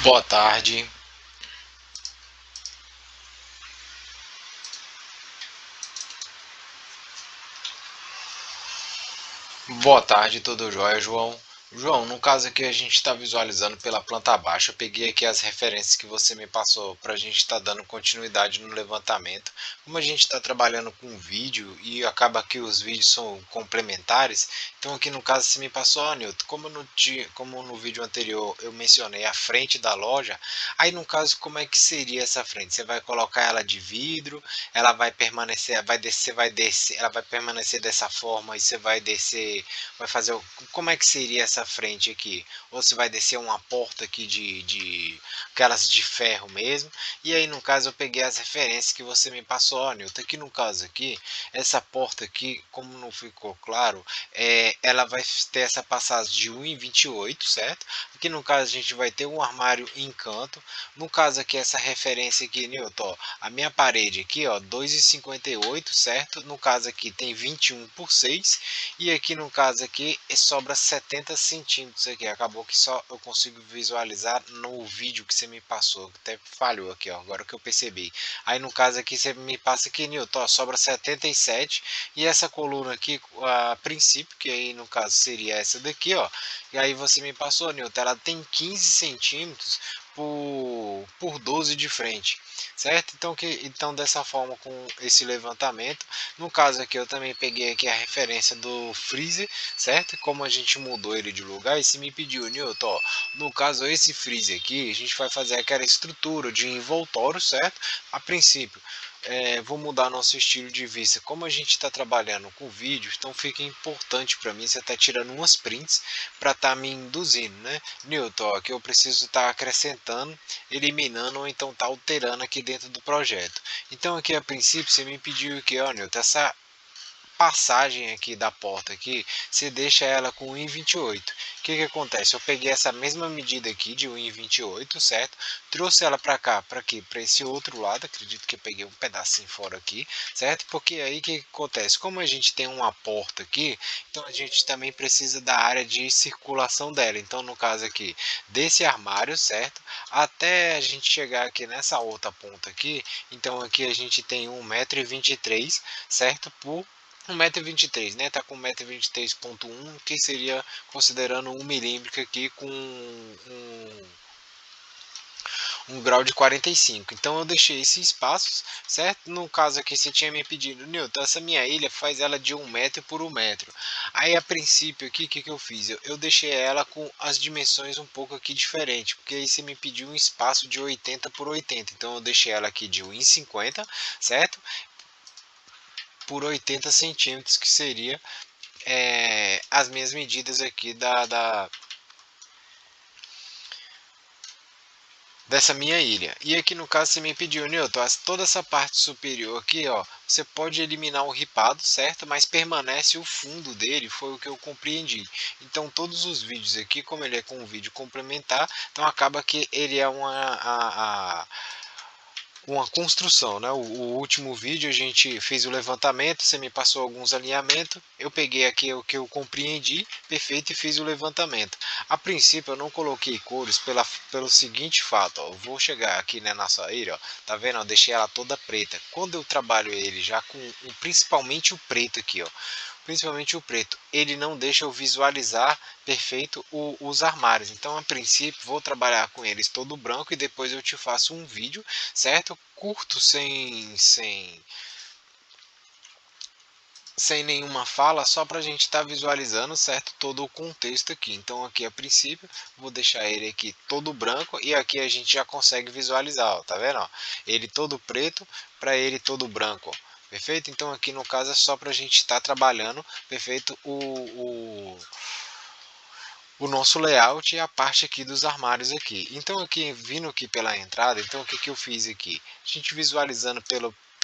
Boa tarde. Boa tarde, tudo jóia, João? João, no caso aqui a gente está visualizando pela planta baixa. Eu peguei aqui as referências que você me passou para a gente estar dando continuidade no levantamento. Como a gente está trabalhando com vídeo e acaba que os vídeos são complementares, então aqui no caso você me passou, ó, Nilton, como no vídeo anterior eu mencionei a frente da loja, aí no caso como é que seria essa frente? Você vai colocar ela de vidro, ela vai permanecer, vai descer, ela vai permanecer dessa forma e você vai descer, vai fazer como é que seria essa frente aqui? Ou você vai descer uma porta aqui de aquelas de ferro mesmo? E aí no caso eu peguei as referências que você me passou, ó, Nilton, aqui no caso aqui, essa porta aqui, como não ficou claro, ela vai ter essa passagem de 1,28, certo? Aqui no caso a gente vai ter um armário em canto. No caso aqui essa referência aqui, Nilton, ó, a minha parede aqui, ó, 2,58, certo? No caso aqui tem 21 por 6 e aqui no caso aqui sobra 70 centímetros aqui. Acabou que só eu consigo visualizar no vídeo que você me passou. Até falhou aqui, ó, agora que eu percebi. Aí no caso aqui você me passa aqui, Nilton, ó, sobra 77 e essa coluna aqui, a princípio, que aí no caso seria essa daqui, ó. E aí você me passou, Nilton, ela tem 15 centímetros por 12 de frente, certo? Então dessa forma, com esse levantamento, no caso aqui eu também peguei aqui a referência do freezer, certo? Como a gente mudou ele de lugar, e se me pediu, Newton, ó, no caso esse freezer aqui, a gente vai fazer aquela estrutura de envoltório, certo? A princípio, vou mudar nosso estilo de vista. Como a gente está trabalhando com vídeo, então fica importante para mim você estar tirando umas prints para estar me induzindo, né? Newton, ó, que eu preciso estar acrescentando, eliminando ou então tá alterando aqui dentro do projeto. Então aqui a princípio você me pediu que, ó, Newton, essa passagem aqui da porta aqui, você deixa ela com 1,28. O que que acontece? Eu peguei essa mesma medida aqui de 1,28, certo? Trouxe ela para cá, para aqui, para esse outro lado. Acredito que eu peguei um pedacinho fora aqui, certo? Porque aí o que que acontece? Como a gente tem uma porta aqui, então a gente também precisa da área de circulação dela. Então no caso aqui, desse armário, certo? Até a gente chegar aqui nessa outra ponta aqui, então aqui a gente tem 1,23 m, certo? Por 1,23 m, né? Tá com 1,23,1 m, que seria considerando 1 milímetro aqui com um grau de 45. Então eu deixei esses espaços, certo? No caso aqui você tinha me pedido, Newton, essa minha ilha faz ela de 1 m por 1 m. Aí a princípio aqui, o que que eu fiz? Eu deixei ela com as dimensões um pouco aqui diferente, porque aí você me pediu um espaço de 80 por 80. Então eu deixei ela aqui de 1,50, certo? Por 80 centímetros, que seria as minhas medidas aqui dessa minha ilha. E aqui no caso você me pediu, Newton, toda essa parte superior aqui, ó, você pode eliminar o ripado, certo? Mas permanece o fundo dele, foi o que eu compreendi. Então todos os vídeos aqui, como ele é com um vídeo complementar, então acaba que ele é uma construção, né? O último vídeo a gente fez o levantamento, você me passou alguns alinhamentos, eu peguei aqui o que eu compreendi, perfeito, e fiz o levantamento. A princípio eu não coloquei cores pelo seguinte fato, ó, eu vou chegar aqui, né, na ilha, ó, tá vendo? Eu deixei ela toda preta. Quando eu trabalho ele já com principalmente o preto aqui, ó, principalmente o preto, ele não deixa eu visualizar perfeito os armários. Então, a princípio, vou trabalhar com eles todo branco e depois eu te faço um vídeo, certo? Curto, sem nenhuma fala, só para a gente estar visualizando, certo? Todo o contexto aqui. Então, aqui a princípio, vou deixar ele aqui todo branco e aqui a gente já consegue visualizar, ó, tá vendo? Ó? Ele todo preto para ele todo branco. Ó. Perfeito? Então aqui no caso é só para a gente estar trabalhando, perfeito, o nosso layout e a parte aqui dos armários aqui. Então aqui, vindo aqui pela entrada, então o que que eu fiz aqui? A gente visualizando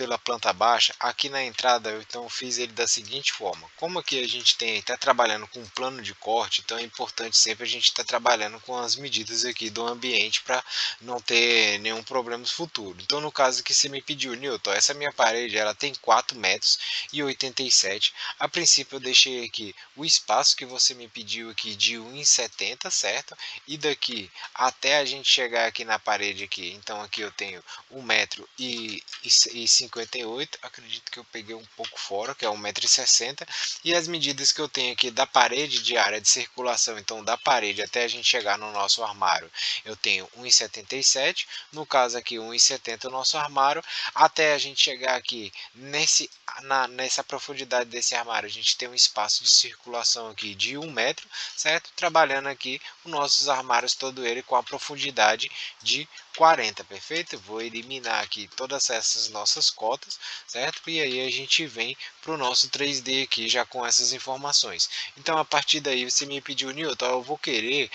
pela planta baixa, aqui na entrada eu então fiz ele da seguinte forma: como aqui a gente está trabalhando com um plano de corte, então é importante sempre a gente estar trabalhando com as medidas aqui do ambiente para não ter nenhum problema futuro. Então no caso que você me pediu, Newton, essa minha parede ela tem 4,87 m. A princípio eu deixei aqui o espaço que você me pediu aqui de 1,70 m, certo? E daqui até a gente chegar aqui na parede aqui, então aqui eu tenho 1,58 m, acredito que eu peguei um pouco fora, que é 1,60 m, e as medidas que eu tenho aqui da parede de área de circulação, então da parede até a gente chegar no nosso armário, eu tenho 1,77 m, no caso aqui 1,70 m o nosso armário, até a gente chegar aqui nessa profundidade desse armário, a gente tem um espaço de circulação aqui de 1 m, certo? Trabalhando aqui os nossos armários todo ele com a profundidade de 40, perfeito? Eu vou eliminar aqui todas essas nossas cotas, certo? E aí a gente vem para o nosso 3D aqui já com essas informações. Então a partir daí você me pediu, Newton, eu vou querer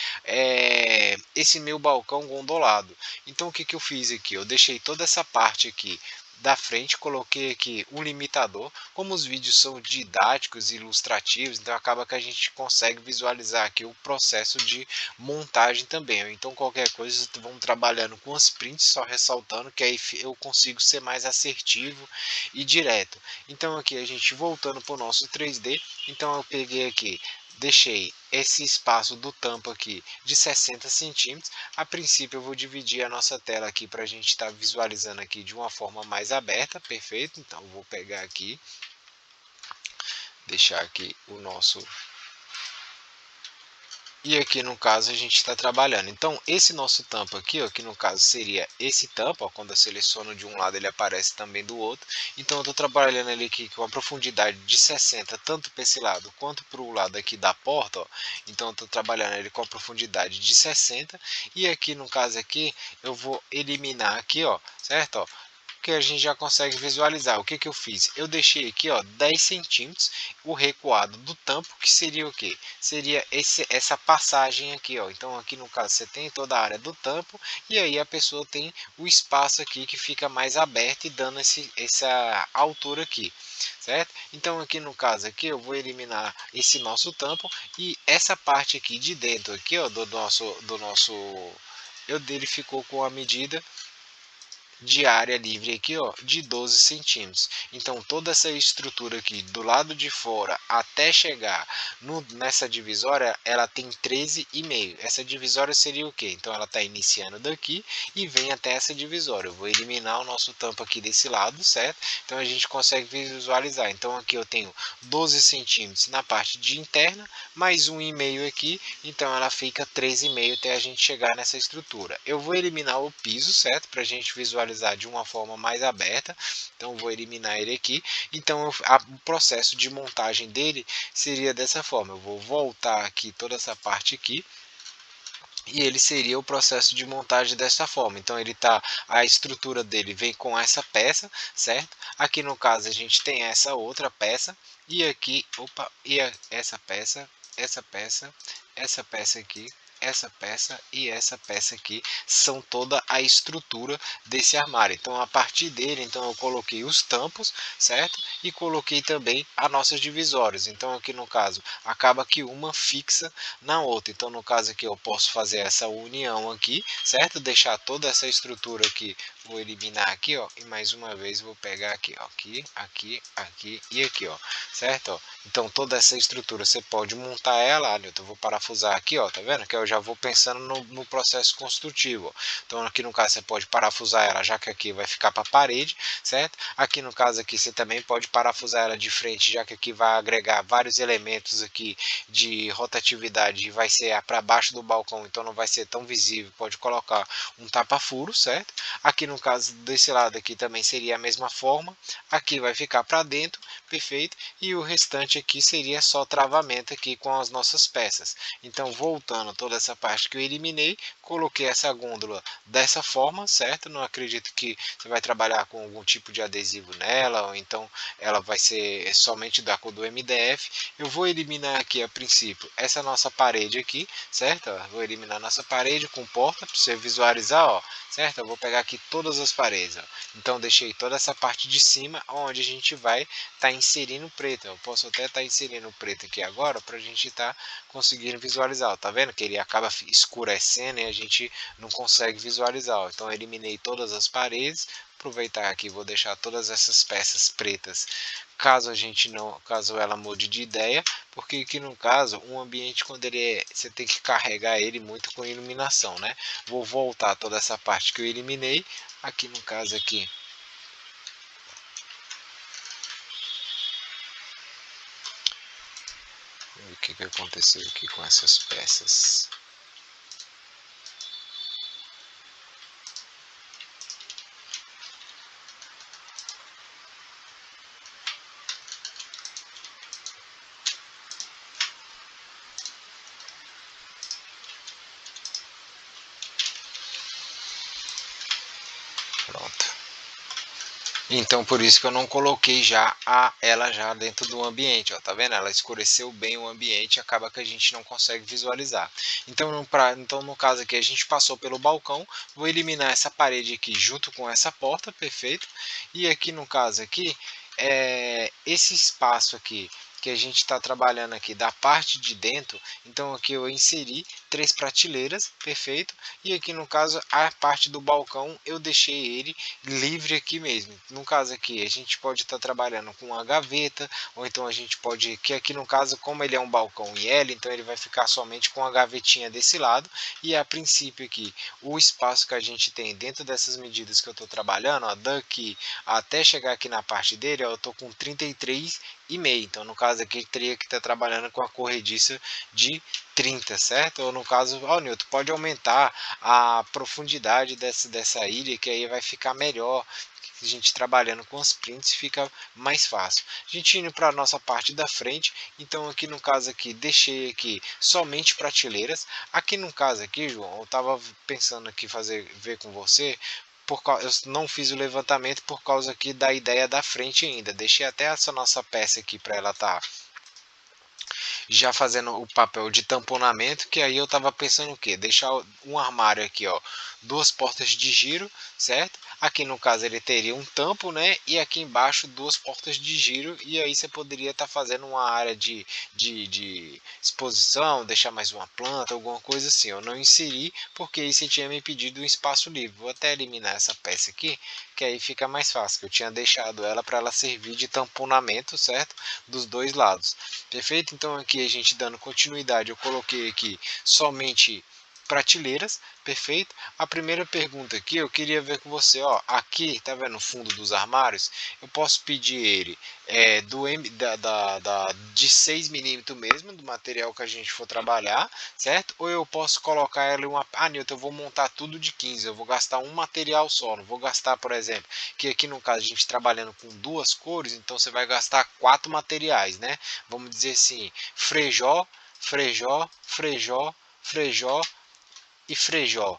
esse meu balcão gondolado. Então o que eu fiz aqui? Eu deixei toda essa parte aqui da frente, coloquei aqui um limitador. Como os vídeos são didáticos e ilustrativos, então acaba que a gente consegue visualizar aqui o processo de montagem também. Então qualquer coisa vamos trabalhando com as prints, só ressaltando que aí eu consigo ser mais assertivo e direto. Então aqui a gente voltando para o nosso 3D, então eu peguei aqui, deixei esse espaço do tampo aqui de 60 centímetros. A princípio eu vou dividir a nossa tela aqui para a gente estar visualizando aqui de uma forma mais aberta, perfeito? Então eu vou pegar aqui, deixar aqui o nosso... E aqui no caso a gente está trabalhando. Então esse nosso tampo aqui, ó, que no caso seria esse tampo, ó, quando eu seleciono de um lado ele aparece também do outro. Então eu estou trabalhando ele aqui com a profundidade de 60, tanto para esse lado quanto para o lado aqui da porta, ó. Então eu estou trabalhando ele com a profundidade de 60. E aqui no caso aqui eu vou eliminar aqui, ó, certo? Ó, que a gente já consegue visualizar. O que eu fiz? Eu deixei aqui, ó, 10 centímetros o recuado do tampo, que seria o que? Seria essa passagem aqui, ó. Então aqui no caso você tem toda a área do tampo e aí a pessoa tem o espaço aqui que fica mais aberto e dando essa altura aqui, certo? Então aqui no caso aqui eu vou eliminar esse nosso tampo e essa parte aqui de dentro aqui, ó, do nosso ele ficou com a medida de área livre aqui, ó, de 12 centímetros. Então toda essa estrutura aqui do lado de fora até chegar nessa divisória, ela tem 13,5. Essa divisória seria o que? Então ela está iniciando daqui e vem até essa divisória. Eu vou eliminar o nosso tampo aqui desse lado, certo? Então a gente consegue visualizar. Então aqui eu tenho 12 centímetros na parte de interna, mais 1,5 aqui, então ela fica 13,5 até a gente chegar nessa estrutura. Eu vou eliminar o piso, certo? Para a gente visualizar de uma forma mais aberta. Então vou eliminar ele aqui. Então o processo de montagem dele seria dessa forma. Eu vou voltar aqui toda essa parte aqui e ele seria o processo de montagem dessa forma. Então a estrutura dele vem com essa peça, certo? Aqui no caso a gente tem essa outra peça e aqui, essa peça, essa peça aqui, essa peça e essa peça aqui são toda a estrutura desse armário. Então a partir dele, então eu coloquei os tampos, certo? E coloquei também as nossas divisórias. Então aqui no caso acaba que uma fixa na outra. Então no caso aqui eu posso fazer essa união aqui, certo? Deixar toda essa estrutura aqui, vou eliminar aqui, ó, e mais uma vez vou pegar aqui, ó, aqui e aqui, ó, certo? Ó, então toda essa estrutura você pode montar ela, eu vou parafusar aqui, ó, tá vendo? Que eu já vou pensando no processo construtivo. Ó. Então aqui no caso você pode parafusar ela, já que aqui vai ficar para a parede, certo? Aqui no caso aqui você também pode parafusar ela de frente, já que aqui vai agregar vários elementos aqui de rotatividade e vai ser para baixo do balcão, então não vai ser tão visível. Pode colocar um tapa-furo, certo? Aqui no caso desse lado aqui também seria a mesma forma. Aqui vai ficar para dentro, perfeito? E o restante aqui seria só travamento aqui com as nossas peças. Então voltando toda toda essa parte que eu eliminei, coloquei essa gôndola dessa forma, certo? Não acredito que você vai trabalhar com algum tipo de adesivo nela, ou então ela vai ser somente da cor do MDF. Eu vou eliminar aqui a princípio essa nossa parede aqui, certo? Vou eliminar nossa parede com porta para você visualizar, ó, certo? Eu vou pegar aqui todas as paredes, ó. Então deixei toda essa parte de cima onde a gente vai estar inserindo preto. Eu posso até estar inserindo o preto aqui agora para a gente estar conseguindo visualizar, ó. Tá vendo que ele acaba escurecendo e a gente não consegue visualizar, ó. Então eu eliminei todas as paredes. Aproveitar aqui, vou deixar todas essas peças pretas, caso a gente não, caso ela mude de ideia, porque aqui no caso, um ambiente quando ele você tem que carregar ele muito com iluminação, né? Vou voltar toda essa parte que eu eliminei, aqui no caso aqui. O que aconteceu aqui com essas peças? Pronto. Então por isso que eu não coloquei já ela já dentro do ambiente, ó, tá vendo? Ela escureceu bem o ambiente, acaba que a gente não consegue visualizar. Então no caso aqui a gente passou pelo balcão, vou eliminar essa parede aqui junto com essa porta, perfeito? E aqui no caso aqui, esse espaço aqui que a gente está trabalhando aqui da parte de dentro, então aqui eu inseri 3 prateleiras, perfeito? E aqui no caso a parte do balcão eu deixei ele livre aqui mesmo. No caso aqui a gente pode estar trabalhando com uma gaveta, ou então a gente pode, que aqui no caso como ele é um balcão em L, então ele vai ficar somente com a gavetinha desse lado, e a princípio aqui o espaço que a gente tem dentro dessas medidas que eu estou trabalhando, ó, daqui até chegar aqui na parte dele, ó, eu estou com 33,5, então no caso aqui teria que estar trabalhando com a corrediça de 30, certo? Ou no caso, ó, Newton, pode aumentar a profundidade dessa ilha, que aí vai ficar melhor. A gente trabalhando com os prints fica mais fácil. A gente indo para a nossa parte da frente, então aqui no caso aqui deixei aqui somente prateleiras. Aqui no caso aqui, João, eu estava pensando aqui ver com você, eu não fiz o levantamento por causa aqui da ideia da frente ainda. Deixei até essa nossa peça aqui para ela estar já fazendo o papel de tamponamento, que aí eu tava pensando o quê? Deixar um armário aqui, ó, 2 portas de giro, certo? Aqui no caso ele teria um tampo, né? E aqui embaixo 2 portas de giro, e aí você poderia estar fazendo uma área de exposição, deixar mais uma planta, alguma coisa assim. Eu não inseri porque aí você tinha me pedido um espaço livre. Vou até eliminar essa peça aqui, que aí fica mais fácil, que eu tinha deixado ela para ela servir de tamponamento, certo? Dos dois lados. Perfeito? Então aqui a gente dando continuidade, eu coloquei aqui somente prateleiras, perfeito? A primeira pergunta aqui eu queria ver com você, ó, aqui, tá vendo o fundo dos armários? Eu posso pedir ele de 6 milímetros mesmo, do material que a gente for trabalhar, certo? Ou eu posso colocar ele Newton, eu vou montar tudo de 15, eu vou gastar um material só, não vou gastar, por exemplo, que aqui no caso a gente trabalhando com 2 cores, então você vai gastar 4 materiais, né? Vamos dizer assim, frejó, frejó, frejó, frejó e frejó.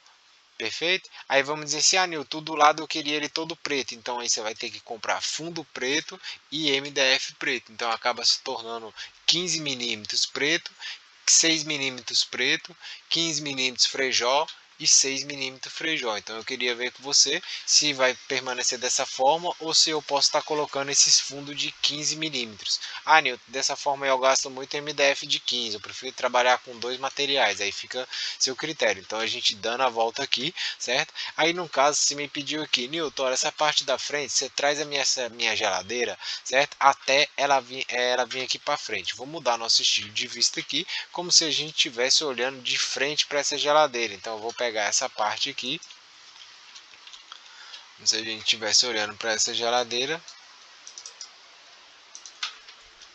Perfeito? Aí vamos dizer assim, Nilton, do lado eu queria ele todo preto, então aí você vai ter que comprar fundo preto e MDF preto, então acaba se tornando 15 milímetros preto, 6 milímetros preto, 15 milímetros frejó e 6 milímetros frejó. Então eu queria ver com você se vai permanecer dessa forma ou se eu posso estar colocando esses fundos de 15 milímetros. Nilton, dessa forma eu gasto muito MDF de 15, eu prefiro trabalhar com 2 materiais, aí fica seu critério. Então a gente dando a volta aqui, certo? Aí no caso você me pediu aqui, Nilton, essa parte da frente, você traz essa minha geladeira, certo? Até ela vir aqui para frente. Vou mudar nosso estilo de vista aqui, como se a gente estivesse olhando de frente para essa geladeira. Então eu vou pegar essa parte aqui, como se a gente estivesse olhando para essa geladeira,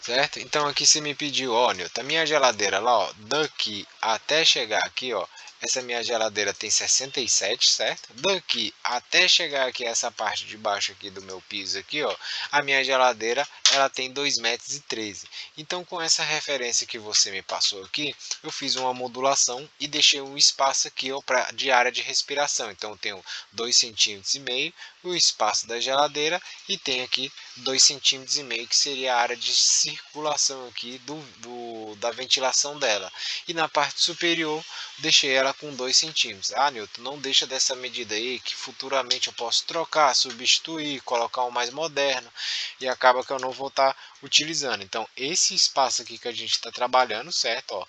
certo? Então aqui você me pediu, ó, Nilton, a minha geladeira lá, ó, daqui até chegar aqui, ó, essa minha geladeira tem 67, certo? Daqui até chegar aqui essa parte de baixo aqui do meu piso aqui, ó, a minha geladeira ela tem 2,13 m. Então, com essa referência que você me passou aqui, eu fiz uma modulação e deixei um espaço aqui, ó, de área de respiração. Então, eu tenho 2,5 cm o espaço da geladeira e tem aqui 2,5 cm que seria a área de circulação aqui da ventilação dela. E na parte superior deixei ela com 2 centímetros. Ah, Newton, não deixa dessa medida aí que futuramente eu posso trocar, substituir, colocar um mais moderno e acaba que eu não vou estar utilizando. Então esse espaço aqui que a gente está trabalhando, certo? Ó,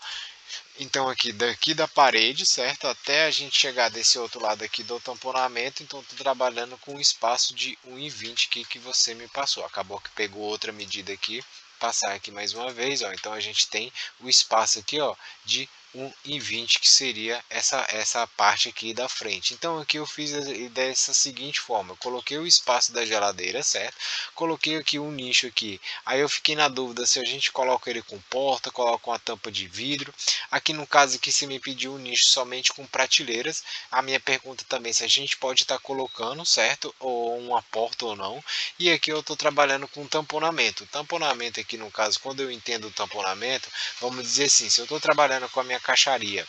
então aqui daqui da parede, certo? Até a gente chegar desse outro lado aqui do tamponamento, então estou trabalhando com um espaço de 1,20 aqui que você me passou. Acabou que pegou outra medida aqui, passar aqui mais uma vez, ó. Então a gente tem o espaço aqui, ó, de 1,20 que seria essa parte aqui da frente. Então aqui eu fiz dessa seguinte forma, eu coloquei o espaço da geladeira, certo? Coloquei aqui um nicho aqui. Aí eu fiquei na dúvida se a gente coloca ele com porta, coloca uma tampa de vidro. Aqui no caso aqui se me pediu um nicho somente com prateleiras. A minha pergunta também se a gente pode estar colocando, certo? Ou uma porta ou não. E aqui eu estou trabalhando com tamponamento. Tamponamento aqui no caso, quando eu entendo o tamponamento, vamos dizer assim, se eu estou trabalhando com a minha caixaria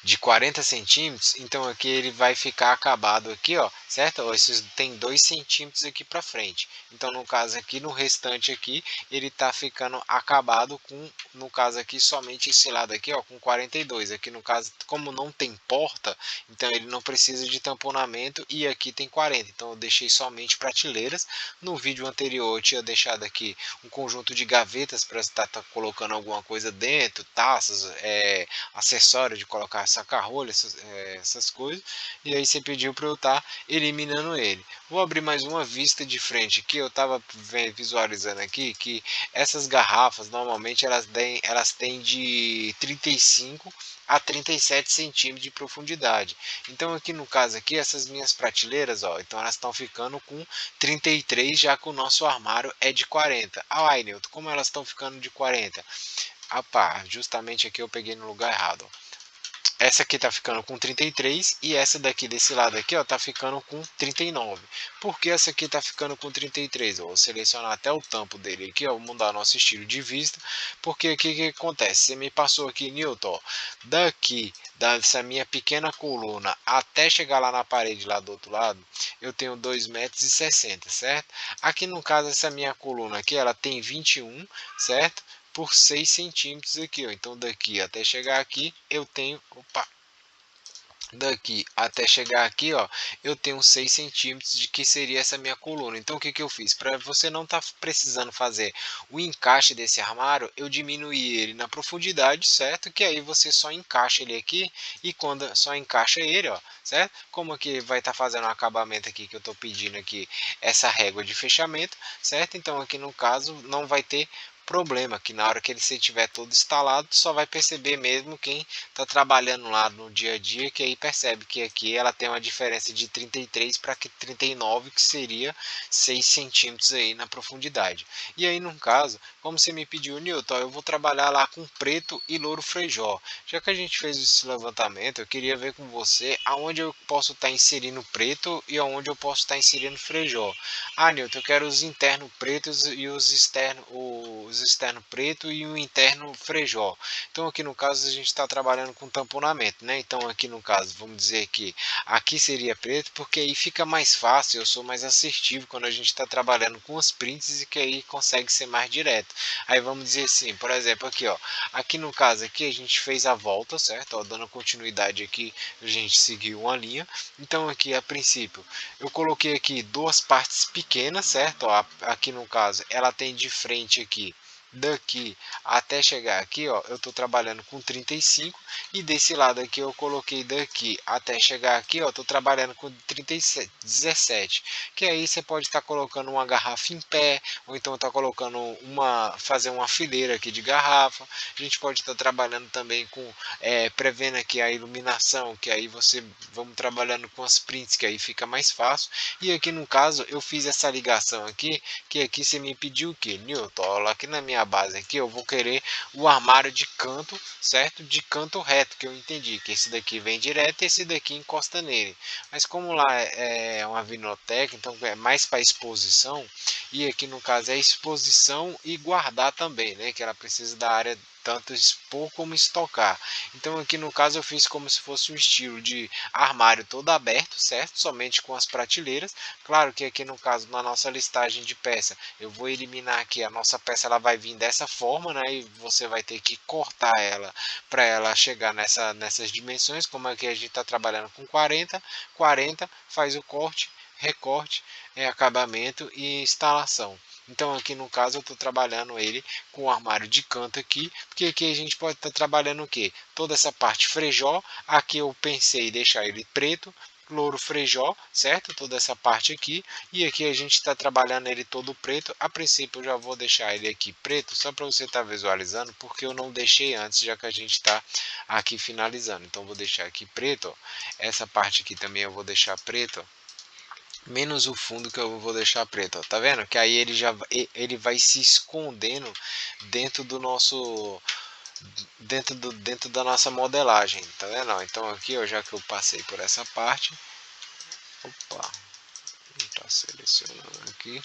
de 40 centímetros, então aqui ele vai ficar acabado aqui, ó, certo? Ó, esses tem 2 centímetros aqui para frente. Então no caso aqui, no restante aqui, ele tá ficando acabado com, no caso aqui, somente esse lado aqui, ó, com 42. Aqui no caso, como não tem porta, então ele não precisa de tamponamento e aqui tem 40. Então eu deixei somente prateleiras. No vídeo anterior eu tinha deixado aqui um conjunto de gavetas para estar colocando alguma coisa dentro, taças, acessório de colocar saca-rolha, essas coisas, e aí você pediu para eu estar eliminando ele. Vou abrir mais uma vista de frente aqui, eu estava visualizando aqui que essas garrafas normalmente elas têm de 35 a 37 centímetros de profundidade. Então aqui no caso aqui, essas minhas prateleiras, ó, então elas estão ficando com 33, já que o nosso armário é de 40. Ah, Nilton, como elas estão ficando de 40? Ah, pá, justamente aqui eu peguei no lugar errado. Essa aqui tá ficando com 33 e essa daqui desse lado aqui, ó, tá ficando com 39. Por que essa aqui tá ficando com 33? Eu vou selecionar até o tampo dele aqui, ó, vou mudar nosso estilo de vista, porque aqui o que acontece? Você me passou aqui, Newton, ó, daqui dessa minha pequena coluna até chegar lá na parede lá do outro lado, eu tenho 2,60 m, certo? Aqui no caso essa minha coluna aqui, ela tem 21, certo? Por 6 centímetros aqui, ó. Então daqui até chegar aqui eu tenho, opa, daqui até chegar aqui, ó, eu tenho 6 centímetros de que seria essa minha coluna. Então o que que eu fiz? Para você não estar precisando fazer o encaixe desse armário, eu diminuí ele na profundidade, certo? Que aí você só encaixa ele aqui e quando só encaixa ele, ó, certo? Como aqui vai estar fazendo um acabamento aqui que eu estou pedindo aqui, essa régua de fechamento, certo? Então aqui no caso não vai ter problema, que na hora que ele estiver todo instalado, só vai perceber mesmo quem está trabalhando lá no dia a dia, que aí percebe que aqui ela tem uma diferença de 33 para 39, que seria 6 centímetros aí na profundidade. E aí no caso, como você me pediu, Newton, eu vou trabalhar lá com preto e louro frejó. Já que a gente fez esse levantamento, eu queria ver com você aonde eu posso estar inserindo preto e aonde eu posso estar inserindo frejó. Ah, Newton, eu quero os internos pretos e os externos preto e o interno frejó. Então aqui no caso a gente está trabalhando com tamponamento, né? Então aqui no caso vamos dizer que aqui seria preto, porque aí fica mais fácil, eu sou mais assertivo quando a gente está trabalhando com os prints e que aí consegue ser mais direto. Aí vamos dizer assim, por exemplo aqui, ó, aqui no caso aqui a gente fez a volta, certo? Ó, dando continuidade aqui, a gente seguiu uma linha. Então aqui a princípio eu coloquei aqui duas partes pequenas, certo? Ó, aqui no caso ela tem de frente aqui, daqui até chegar aqui, ó, eu estou trabalhando com 35 e desse lado aqui eu coloquei daqui até chegar aqui, ó, estou trabalhando com 37, 17, que aí você pode estar colocando uma garrafa em pé, ou então tá colocando fazer uma fileira aqui de garrafa. A gente pode estar trabalhando também com, prevendo aqui a iluminação, que aí vamos trabalhando com as prints, que aí fica mais fácil. E aqui no caso eu fiz essa ligação aqui, que aqui você me pediu o que, Newton? Olha, aqui na minha minha base aqui, eu vou querer o armário de canto, certo? De canto reto, que eu entendi, que esse daqui vem direto e esse daqui encosta nele. Mas como lá é uma vinoteca, então é mais para exposição, e aqui no caso é exposição e guardar também, né? Que ela precisa da área tanto expor como estocar. Então aqui no caso eu fiz como se fosse um estilo de armário todo aberto, certo? Somente com as prateleiras. Claro que aqui no caso na nossa listagem de peça, eu vou eliminar aqui a nossa peça, ela vai vir dessa forma, né? E você vai ter que cortar ela para ela chegar nessas dimensões, como aqui a gente está trabalhando com 40, 40 faz o corte, recorte, acabamento e instalação. Então aqui no caso eu estou trabalhando ele com o armário de canto aqui, porque aqui a gente pode estar trabalhando o que? Toda essa parte frejó, aqui eu pensei em deixar ele preto, louro frejó, certo? Toda essa parte aqui, e aqui a gente está trabalhando ele todo preto. A princípio eu já vou deixar ele aqui preto, só para você estar visualizando, porque eu não deixei antes, já que a gente está aqui finalizando. Então vou deixar aqui preto, ó. Essa parte aqui também eu vou deixar preto, ó, menos o fundo que eu vou deixar preto, ó. Tá vendo? Que aí ele vai se escondendo dentro do nosso dentro da nossa modelagem, tá vendo? Então aqui, ó, já que eu passei por essa parte, opa, está selecionando aqui,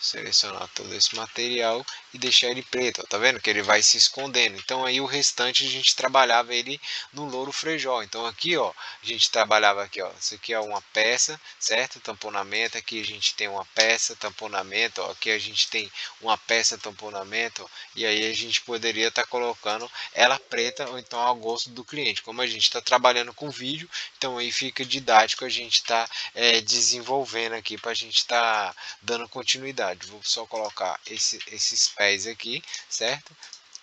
selecionar todo esse material e deixar ele preto, ó, tá vendo que ele vai se escondendo. Então aí o restante a gente trabalhava ele no louro frejó. Então aqui, ó, a gente trabalhava aqui, ó, isso aqui é uma peça, certo? Tamponamento, aqui a gente tem uma peça, tamponamento, ó, aqui a gente tem uma peça, tamponamento, ó, e aí a gente poderia estar colocando ela preta ou então ao gosto do cliente. Como a gente está trabalhando com vídeo, então aí fica didático a gente está desenvolvendo aqui para a gente estar dando continuidade. Vou só colocar esses pés aqui, certo?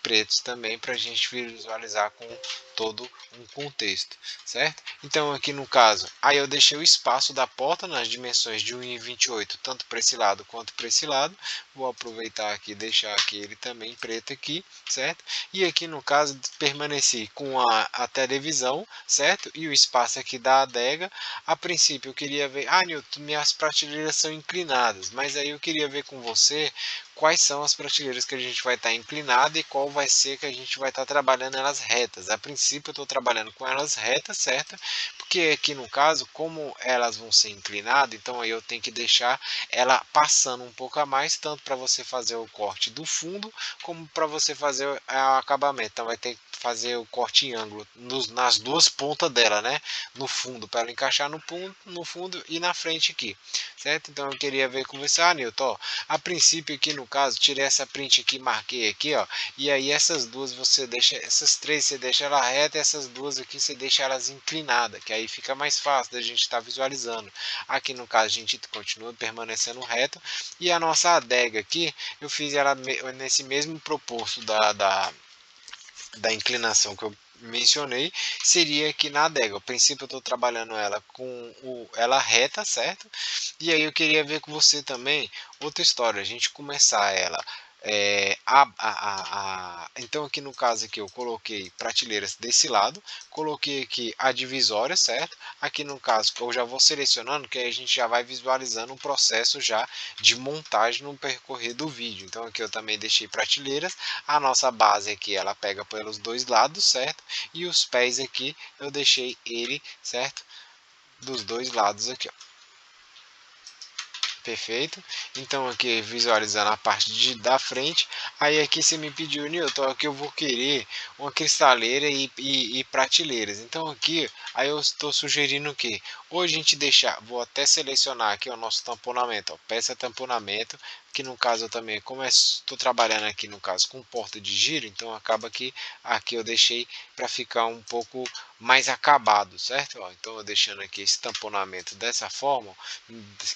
Pretos também para a gente visualizar com todo um contexto, certo? Então aqui no caso, aí eu deixei o espaço da porta nas dimensões de 1,28, tanto para esse lado quanto para esse lado. Vou aproveitar aqui e deixar aqui ele também preto aqui, certo? E aqui no caso permaneci com a televisão, certo? E o espaço aqui da adega. A princípio eu queria ver, Nilton, minhas prateleiras são inclinadas, mas aí eu queria ver com você quais são as prateleiras que a gente vai estar inclinada e qual vai ser que a gente vai estar trabalhando elas retas. A princípio eu estou trabalhando com elas retas, certo? Porque aqui no caso, como elas vão ser inclinadas, então aí eu tenho que deixar ela passando um pouco a mais, tanto para você fazer o corte do fundo, como para você fazer o acabamento. Então vai ter que fazer o corte em ângulo nas duas pontas dela, né? No fundo, para ela encaixar no fundo e na frente aqui, certo? Então eu queria ver com você, Nilton, ó, a princípio aqui no caso, tirei essa print aqui, marquei aqui, ó, e aí essas duas você deixa, essas três você deixa ela reta, e essas duas aqui você deixa elas inclinadas, que aí fica mais fácil da gente estar visualizando. Aqui no caso a gente continua permanecendo reto, e a nossa adega aqui, eu fiz ela nesse mesmo proposto da inclinação que eu mencionei, seria aqui na adega. A princípio eu estou trabalhando ela com ela reta, certo? E aí eu queria ver com você também outra história, a gente começar ela então aqui no caso aqui eu coloquei prateleiras desse lado, coloquei aqui a divisória, certo? Aqui no caso eu já vou selecionando, que aí a gente já vai visualizando o processo já de montagem no percorrer do vídeo. Então aqui eu também deixei prateleiras, a nossa base aqui ela pega pelos dois lados, certo? E os pés aqui eu deixei ele, certo? Dos dois lados aqui, ó. Perfeito. Então aqui visualizando a parte da frente. Aí aqui você me pediu, Newton, que eu vou querer uma cristaleira e prateleiras. Então aqui, aí eu estou sugerindo que ou a gente deixar, vou até selecionar aqui o nosso tamponamento, ó, peça tamponamento, que no caso eu também, como estou trabalhando aqui no caso com porta de giro, então acaba que aqui eu deixei para ficar um pouco mais acabado, certo? Ó, então eu deixando aqui esse tamponamento dessa forma,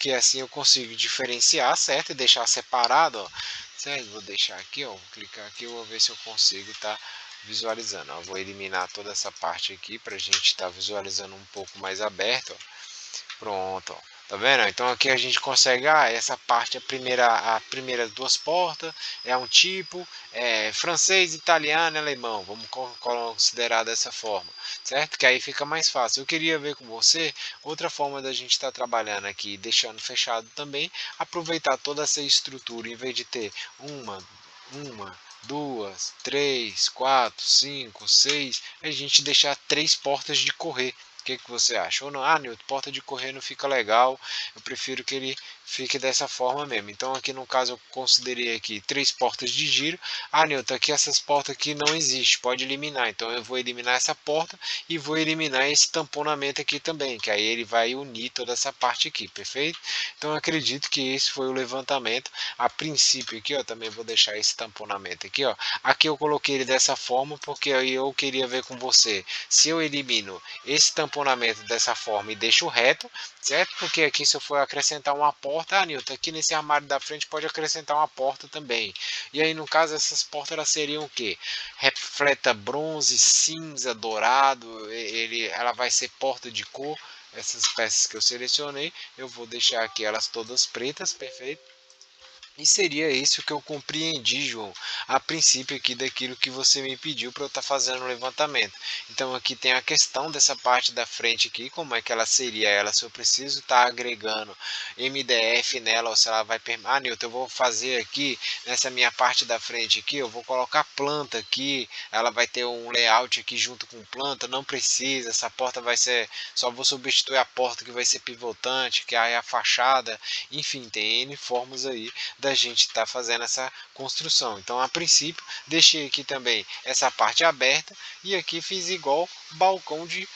que assim eu consigo diferenciar, certo? E deixar separado, ó, certo? Vou deixar aqui, ó, vou clicar aqui, vou ver se eu consigo estar visualizando, ó. Vou eliminar toda essa parte aqui para a gente estar visualizando um pouco mais aberto, ó. Pronto, ó. Tá vendo? Então aqui a gente consegue, essa parte, a primeira duas portas, é um tipo, francês, italiano, alemão, vamos considerar dessa forma, certo? Que aí fica mais fácil. Eu queria ver com você outra forma da gente estar trabalhando aqui, deixando fechado também, aproveitar toda essa estrutura, em vez de ter uma, 2, 3, 4, 5, 6, a gente deixar 3 portas de correr. O que você acha? Ou não? Ah, Newton, porta de correr não fica legal, eu prefiro que ele fique dessa forma mesmo. Então aqui no caso eu considerei aqui 3 portas de giro. Ah, Newton, aqui essas portas aqui não existe, pode eliminar. Então eu vou eliminar essa porta e vou eliminar esse tamponamento aqui também, que aí ele vai unir toda essa parte aqui, perfeito? Então eu acredito que esse foi o levantamento. A princípio aqui, ó, também vou deixar esse tamponamento aqui, ó. Aqui eu coloquei ele dessa forma porque aí eu queria ver com você se eu elimino esse tamponamento dessa forma e deixo reto, certo? Porque aqui se eu for acrescentar uma porta, ah, Newton, aqui nesse armário da frente pode acrescentar uma porta também. E aí no caso essas portas elas seriam o que? Refleta bronze, cinza, dourado, ela vai ser porta de cor. Essas peças que eu selecionei, eu vou deixar aqui elas todas pretas, perfeito? E seria isso que eu compreendi, João, a princípio aqui daquilo que você me pediu para eu estar fazendo o levantamento. Então aqui tem a questão dessa parte da frente aqui, como é que ela seria ela, se eu preciso estar agregando MDF nela, ou se ela vai... Ah, Nilton, eu vou fazer aqui, nessa minha parte da frente aqui, eu vou colocar planta aqui, ela vai ter um layout aqui junto com planta, não precisa, essa porta vai ser... Só vou substituir a porta que vai ser pivotante, que é a fachada, enfim, tem N formas aí da gente estar fazendo essa construção. Então, a princípio, deixei aqui também essa parte aberta e aqui fiz igual balcão de,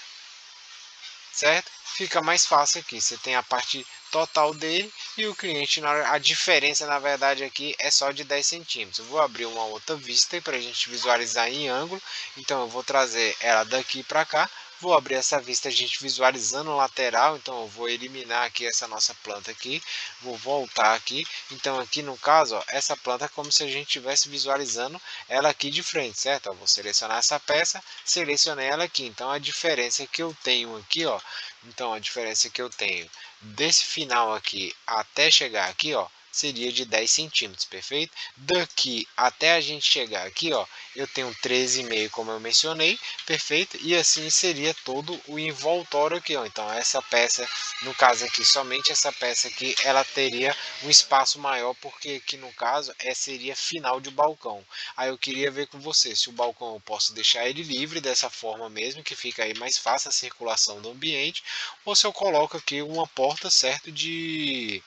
certo? Fica mais fácil aqui. Você tem a parte total dele e o cliente, a diferença na verdade aqui é só de 10 centímetros. Eu vou abrir uma outra vista para a gente visualizar em ângulo. Então eu vou trazer ela daqui para cá. Vou abrir essa vista a gente visualizando o lateral, então eu vou eliminar aqui essa nossa planta aqui, vou voltar aqui, então aqui no caso, ó, essa planta é como se a gente estivesse visualizando ela aqui de frente, certo? Eu vou selecionar essa peça, selecionei ela aqui, então a diferença que eu tenho aqui, ó, então a diferença que eu tenho desse final aqui até chegar aqui, ó, seria de 10 centímetros, perfeito? Daqui até a gente chegar aqui, ó, eu tenho 13,5 como eu mencionei, perfeito? E assim seria todo o envoltório aqui, ó. Então essa peça, no caso aqui, somente essa peça aqui, ela teria um espaço maior, porque aqui no caso seria final de balcão. Aí eu queria ver com você se o balcão eu posso deixar ele livre dessa forma mesmo, que fica aí mais fácil a circulação do ambiente, ou se eu coloco aqui uma porta, certo, de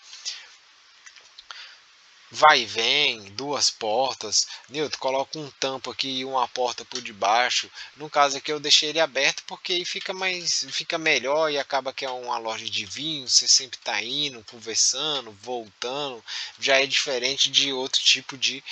vai e vem, duas portas. Nilton, coloca um tampo aqui e uma porta por debaixo. No caso aqui eu deixei ele aberto porque aí fica melhor e acaba que é uma loja de vinho, você sempre está indo, conversando, voltando. Já é diferente de outro tipo de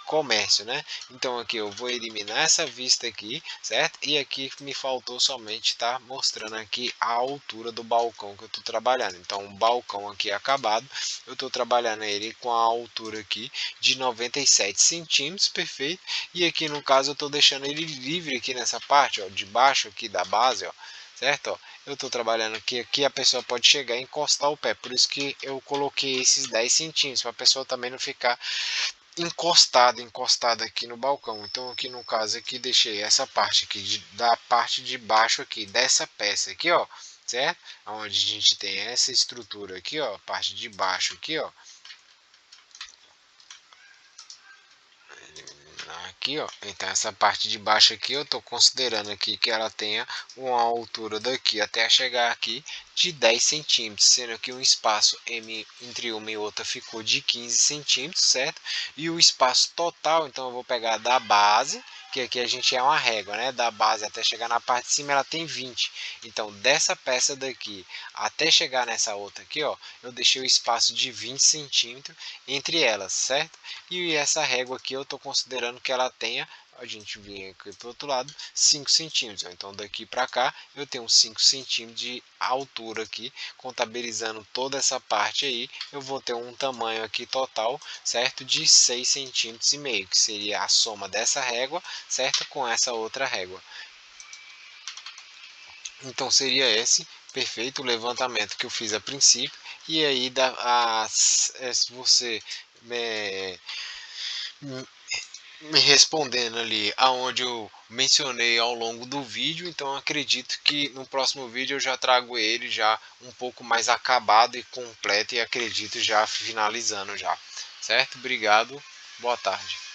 comércio, né? Então aqui eu vou eliminar essa vista aqui, certo? E aqui me faltou somente estar mostrando aqui a altura do balcão que eu estou trabalhando. Então o balcão aqui acabado, eu estou trabalhando ele com a altura aqui de 97 centímetros, perfeito. E aqui no caso eu estou deixando ele livre aqui nessa parte, ó, de baixo aqui da base, ó, certo? Ó, eu estou trabalhando aqui a pessoa pode chegar e encostar o pé, por isso que eu coloquei esses 10 centímetros, para a pessoa também não ficar encostada aqui no balcão. Então aqui no caso aqui deixei essa parte aqui da parte de baixo aqui dessa peça aqui, ó, certo? Onde a gente tem essa estrutura aqui, ó, parte de baixo aqui, ó. Aqui, ó, então essa parte de baixo aqui eu estou considerando aqui que ela tenha uma altura daqui até chegar aqui de 10 centímetros, sendo que um espaço entre uma e outra ficou de 15 centímetros, certo? E o espaço total, então eu vou pegar da base, que aqui a gente é uma régua, né? Da base até chegar na parte de cima ela tem 20. Então dessa peça daqui até chegar nessa outra aqui, ó, eu deixei o espaço de 20 centímetros entre elas, certo? E essa régua aqui eu estou considerando que ela tenha, a gente vem aqui para o outro lado, 5 centímetros. Então daqui para cá eu tenho 5 centímetros de altura aqui, contabilizando toda essa parte aí, eu vou ter um tamanho aqui total, certo? De 6 centímetros e meio, que seria a soma dessa régua, certo? Com essa outra régua. Então seria esse perfeito levantamento que eu fiz a princípio, e aí se você me respondendo ali aonde eu mencionei ao longo do vídeo, então acredito que no próximo vídeo eu já trago ele já um pouco mais acabado e completo, e acredito já finalizando já, certo? Obrigado, boa tarde.